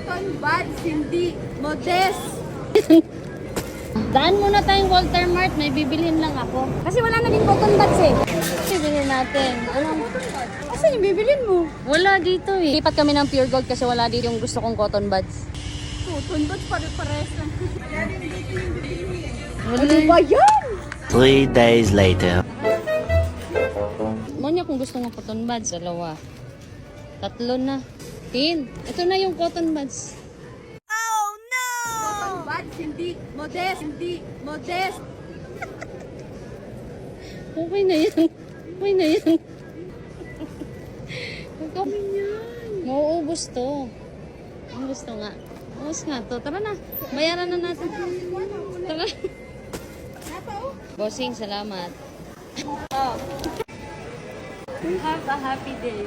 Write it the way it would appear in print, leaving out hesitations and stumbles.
cotton buds, hindi modest. Daan muna tayong Walter Mart, may bibilhin lang ako. Kasi wala na din cotton buds eh. Bibilhin natin. Anong? Asan yung bibilin mo? Wala dito eh. Lipat kami ng Pure Gold kasi wala dito yung gusto kong cotton buds. Cotton buds, pare-pares lang. Wala. Ano ba yan? 3 days later. Mo niya kung gusto ng cotton buds, dalawa. Tatlo na. Tin, ito na yung cotton buds. Cotton buds, hindi modest, hindi modest. Okay na yan. Okay na yan. Kami yan. Mauubos to. Ang gusto nga. Ubus nga to. Tara na. Bayaran na natin. Tara. Bossing, salamat. Oh. Have a happy day.